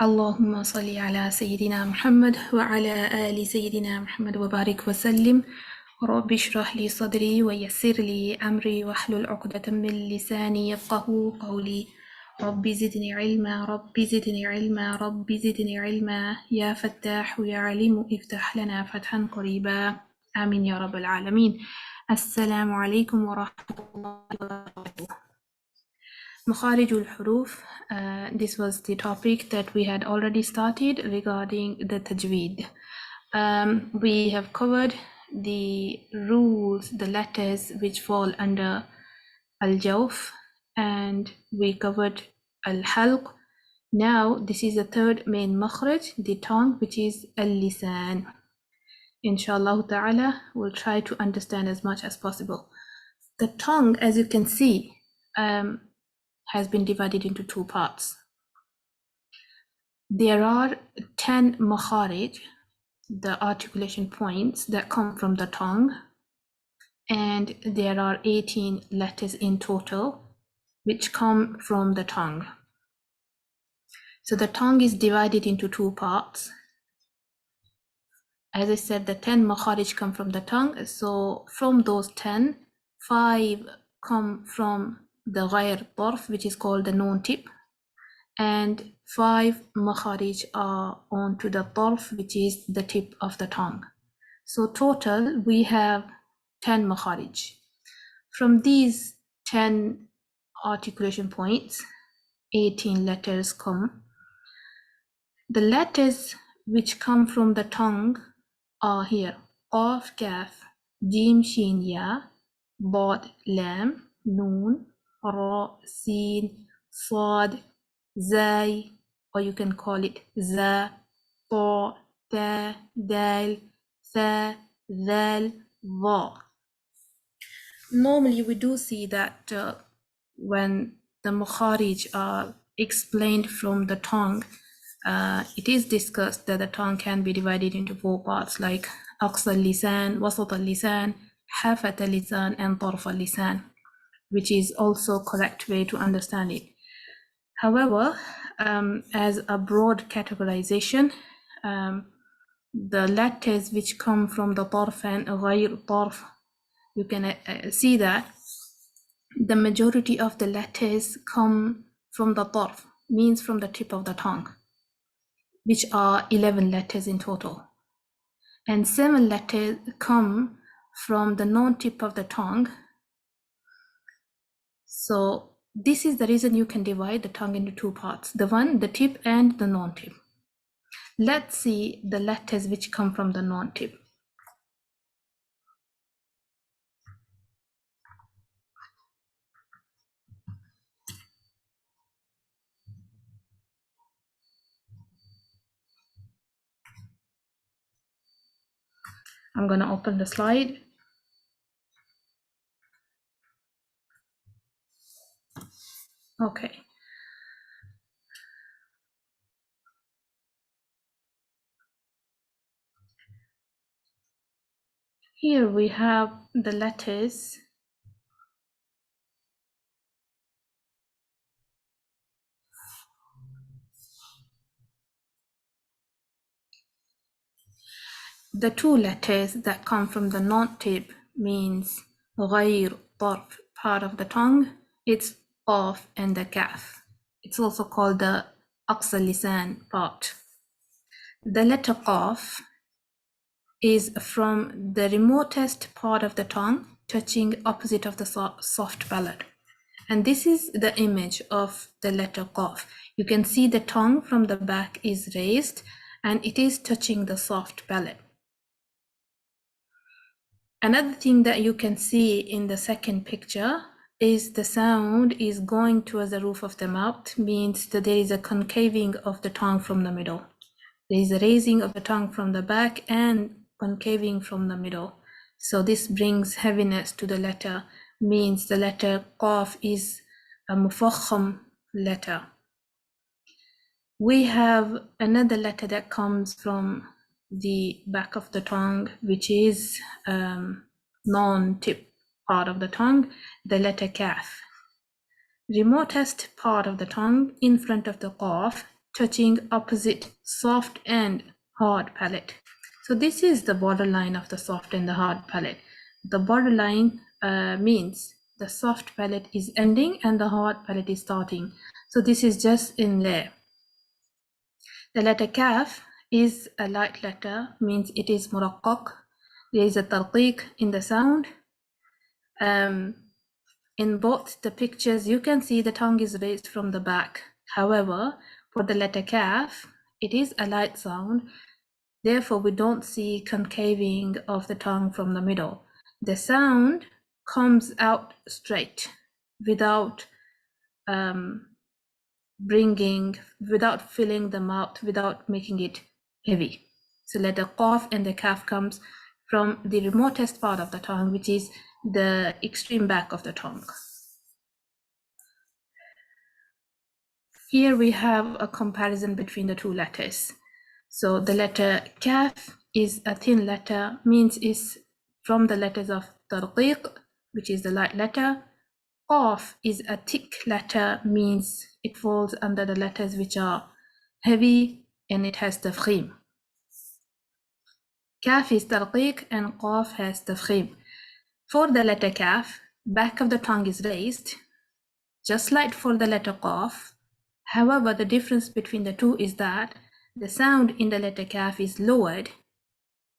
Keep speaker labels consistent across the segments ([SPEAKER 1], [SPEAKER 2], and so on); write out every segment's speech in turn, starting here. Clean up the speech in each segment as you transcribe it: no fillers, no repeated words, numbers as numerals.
[SPEAKER 1] اللهم صل على سيدنا محمد وعلى آل سيدنا محمد وبارك وسلم. رب اشرح لي صدري ويسر لي أمري واحلل عقدة من لساني يفقه قولي. رب زدني علما رب زدني علما رب زدني علما يا فتاح يا عليم افتح لنا فتحا قريبا آمين يا رب العالمين. السلام عليكم ورحمة الله وبركاته. Makhaarij al-Huruf, this was the topic that we had already started regarding the Tajweed. We have covered the rules, the letters which fall under Al-Jawf, and we covered Al-Halq. Now this is the third main makhraj, the tongue, which is Al-Lisaan. Inshallah ta'ala, we'll try to understand as much as possible. The tongue, as you can see, has been divided into two parts. There are 10 makhaarij, the articulation points that come from the tongue, and there are 18 letters in total which come from the tongue. So the tongue is divided into two parts. As I said, the 10 makhaarij come from the tongue. So from those 10, 5 come from the ghayr tarf, which is called the non-tip, and 5 makhaarij are onto the tarf, which is the tip of the tongue. So total we have 10 makhaarij. From these 10 articulation points, 18 letters come. The letters which come from the tongue are here: Qaf, Kaf, Jim, Shin, Ya, Bad, Lam, Noon, Ra, Sin, Sad, Zay, or you can call it Za, Ta, Ta, Dal, Tha, Dhal, Va. Normally we do see that when the makhaarij are explained from the tongue, it is discussed that the tongue can be divided into 4 parts, like aqsa al-lisan, wasat al-lisan, hafat al-lisan, and tarf al-lisan, which is also correct way to understand it. However, as a broad categorization, the letters which come from the tarf and ghayr tarf, you can see that the majority of the letters come from the tarf, means from the tip of the tongue, which are 11 letters in total. And 7 letters come from the non-tip of the tongue. So this is the reason you can divide the tongue into 2 parts, the tip and the non-tip. Let's see the letters which come from the non-tip. I'm going to open the slide. Okay. Here we have the letters the 2 letters that come from the non-tip means ghayr tarf, part of the tongue. It's qaf and the kaf. It's also called the aqsa al-lisan part. The letter qaf is from the remotest part of the tongue, touching opposite of the soft palate. And this is the image of the letter qaf. You can see the tongue from the back is raised and it is touching the soft palate. Another thing that you can see in the second picture is the sound is going towards the roof of the mouth, means that there is a concaving of the tongue from the middle. There is a raising of the tongue from the back and concaving from the middle. So this brings heaviness to the letter, means the letter qaf is a mufakham letter. We have another letter that comes from the back of the tongue, which is non-tip part of the tongue, the letter kaf. Remotest part of the tongue in front of the qaf touching opposite soft and hard palate. So this is the borderline of the soft and the hard palate. The borderline means the soft palate is ending and the hard palate is starting. So this is just in there. The letter kaf is a light letter, means it is muraqqaq. There is a tarqiq in the sound. In both the pictures, you can see the tongue is raised from the back. However, for the letter kaf, it is a light sound. Therefore, we don't see concaving of the tongue from the middle. The sound comes out straight without without filling the mouth, without making it heavy. So letter qaf and the kaf comes from the remotest part of the tongue, which is the extreme back of the tongue. Here we have a comparison between the two letters. So the letter kaf is a thin letter, means is from the letters of tarqiq, which is the light letter. Qaf is a thick letter, means it falls under the letters which are heavy and it has tafkhim. Kaf is tarqiq and qaf has tafkhim. For the letter kaf, back of the tongue is raised, just like for the letter qaf. However, the difference between the two is that the sound in the letter kaf is lowered,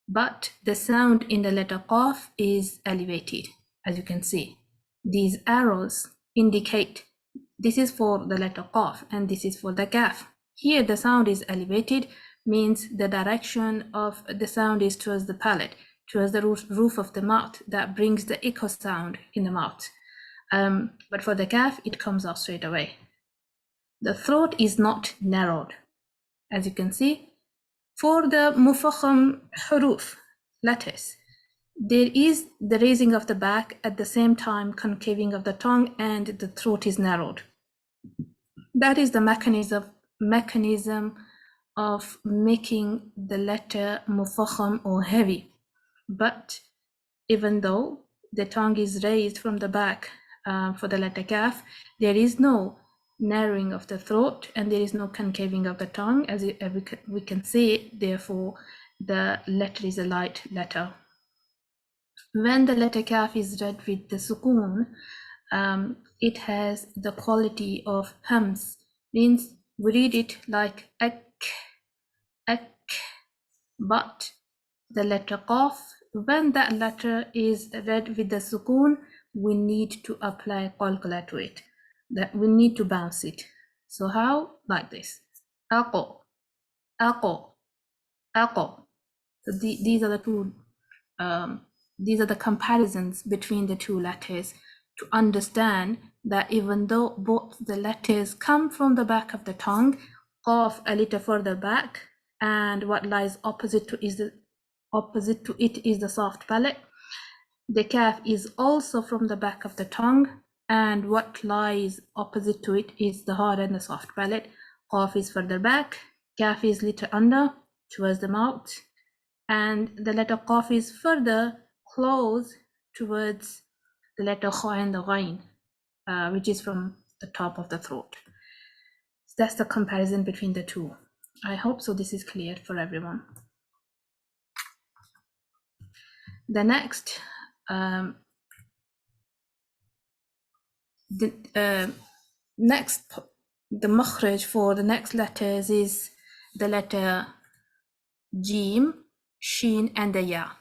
[SPEAKER 1] but the sound in the letter qaf is elevated, as you can see. These arrows indicate this is for the letter qaf and this is for the kaf. Here the sound is elevated, means the direction of the sound is towards the palate, towards the roof of the mouth, that brings the echo sound in the mouth. But for the kaf, it comes out straight away. The throat is not narrowed, as you can see. For the mufakham huruf, letters, there is the raising of the back, at the same time concaving of the tongue, and the throat is narrowed. That is the mechanism of making the letter mufakham or heavy. But even though the tongue is raised from the back for the letter kaf, there is no narrowing of the throat and there is no concaving of the tongue, as we can see. Therefore, the letter is a light letter. When the letter kaf is read with the sukoon, it has the quality of hams, means we read it like ak, ak. But the letter qaf, when that letter is read with the sukoon, we need to apply qalqala to it, that we need to bounce it. So how? Like this. Aqo, aqo, aqo. So these are the two these are the comparisons between the two letters, to understand that even though both the letters come from the back of the tongue, qaf a little further back, and what lies opposite to it is the soft palate. The kaf is also from the back of the tongue, and what lies opposite to it is the hard and the soft palate. Qaf is further back, kaf is little under towards the mouth, and the letter qaf is further close towards the letter kha and the ghain, which is from the top of the throat. So that's the comparison between the two. I hope so this is clear for everyone. The next, the makhaarij for the next letters is the letter jim, shin, and the ya.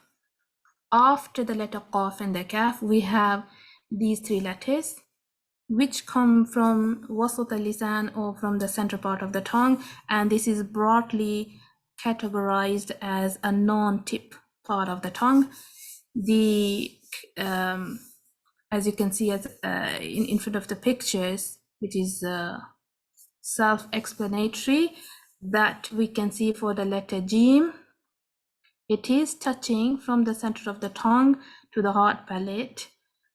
[SPEAKER 1] After the letter qaf and the kaf, we have these three letters, which come from wasat al-lisaan, or from the center part of the tongue, and this is broadly categorized as a non-tip part of the tongue. The as you can see, as in front of the pictures, which is self-explanatory, that we can see for the letter jim, it is touching from the center of the tongue to the hard palate.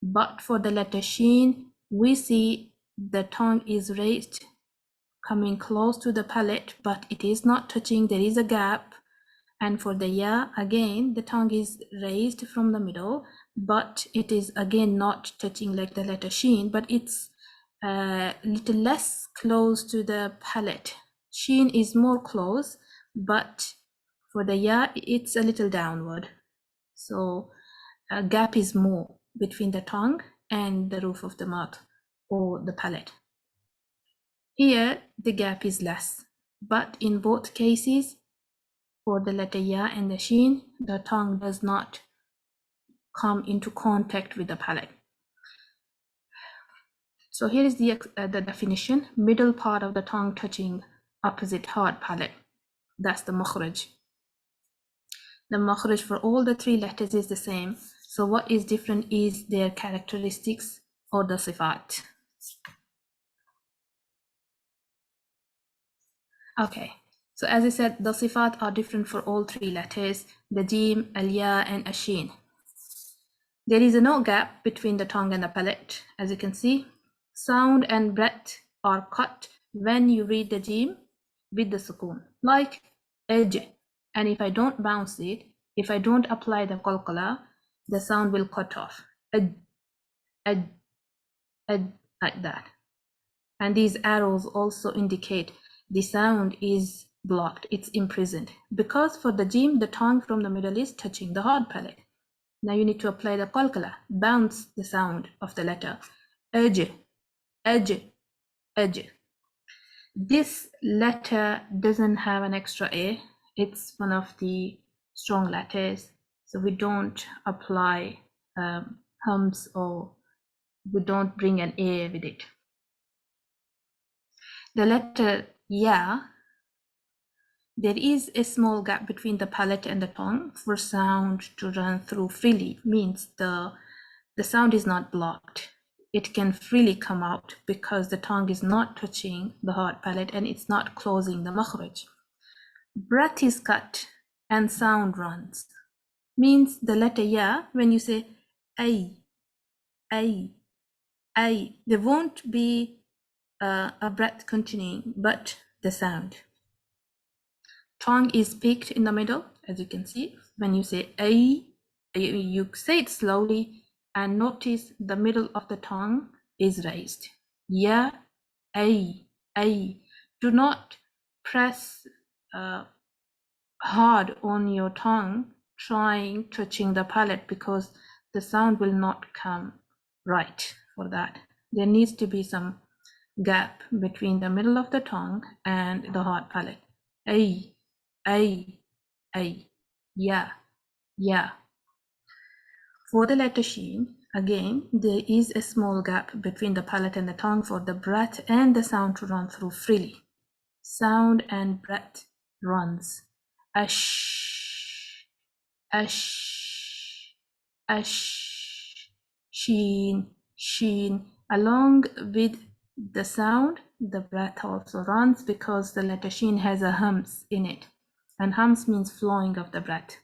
[SPEAKER 1] But for the letter shin, we see the tongue is raised, coming close to the palate, but it is not touching, there is a gap. And for the ya, again, the tongue is raised from the middle, but it is again not touching like the letter shin, but it's a little less close to the palate, Sheen is more close, but for the ya, it's a little downward. So a gap is more between the tongue and the roof of the mouth or the palate. Here, the gap is less, but in both cases, for the letter ya and the sheen, the tongue does not come into contact with the palate. So here is the definition: middle part of the tongue touching opposite hard palate. That's the makhaarij. The makhaarij for all the three letters is the same. So what is different is their characteristics or the sifat. Okay, so as I said, the sifat are different for all three letters, the jim, al-ya, and asheen. There is no gap between the tongue and the palate, as you can see. Sound and breath are cut when you read the jim with the sukoon, like edge. And if I don't bounce it, if I don't apply the qalqala, the sound will cut off. Ed, like that. And these arrows also indicate the sound is blocked, it's imprisoned. Because for the jim, the tongue from the middle is touching the hard palate. Now you need to apply the qalqala, bounce the sound of the letter. Edge, edge, edge. This letter doesn't have an extra A. It's one of the strong letters. So we don't apply hums or we don't bring an A with it. The letter ya, there is a small gap between the palate and the tongue for sound to run through freely. Means the sound is not blocked. It can freely come out because the tongue is not touching the hard palate and it's not closing the makhaarij. Breath is cut and sound runs. Means the letter ya, when you say ay, there won't be a breath continuing, but the sound. Tongue is peaked in the middle, as you can see. When you say ay, you say it slowly and notice the middle of the tongue is raised. Ya, ay. Do not press hard on your tongue touching the palate, because the sound will not come right for that. There needs to be some gap between the middle of the tongue and the hard palate. Ay, ya. For the letter sheen, again, there is a small gap between the palate and the tongue for the breath and the sound to run through freely. Sound and breath runs. Ash, sheen. Along with the sound, the breath also runs because the letter sheen has a hums in it. And hums means flowing of the breath.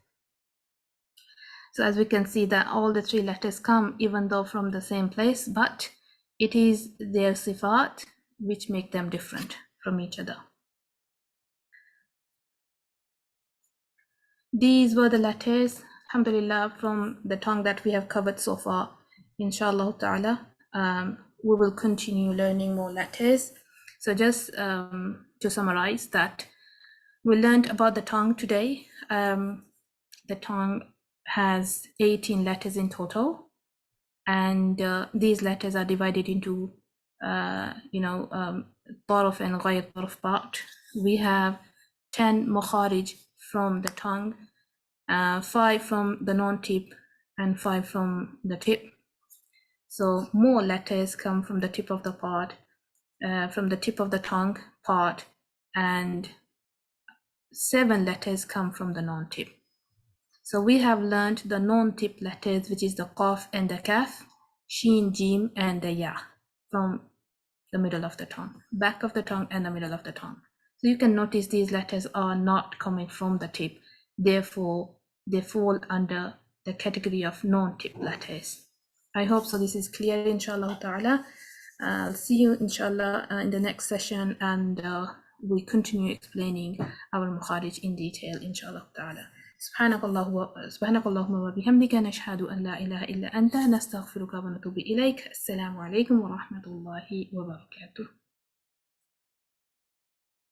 [SPEAKER 1] So as we can see that all the three letters come even though from the same place, but it is their sifat which make them different from each other. These were the letters, alhamdulillah, from the tongue that we have covered so far. Inshallah ta'ala, we will continue learning more letters. So just to summarize that, we learned about the tongue today. The tongue has 18 letters in total, and these letters are divided into taraf and ghayr taraf part. We have 10 makhaarij from the tongue, 5 from the non-tip and 5 from the tip. So more letters come from the tip of the part, from the tip of the tongue part, and 7 letters come from the non-tip. So we have learned the non-tip letters, which is the qaf and the kaf, sheen, jim, and the ya, from the middle of the tongue, back of the tongue and the middle of the tongue. So you can notice these letters are not coming from the tip. Therefore, they fall under the category of non-tip letters. I hope so this is clear, inshallah ta'ala. I'll see you, inshallah, in the next session, and we continue explaining our makhaarij in detail, inshallah ta'ala. سبحانك اللهم وبحمدك نشهد أن لا إله إلا أنت نستغفرك ونتوب إليك. السلام عليكم ورحمة الله وبركاته.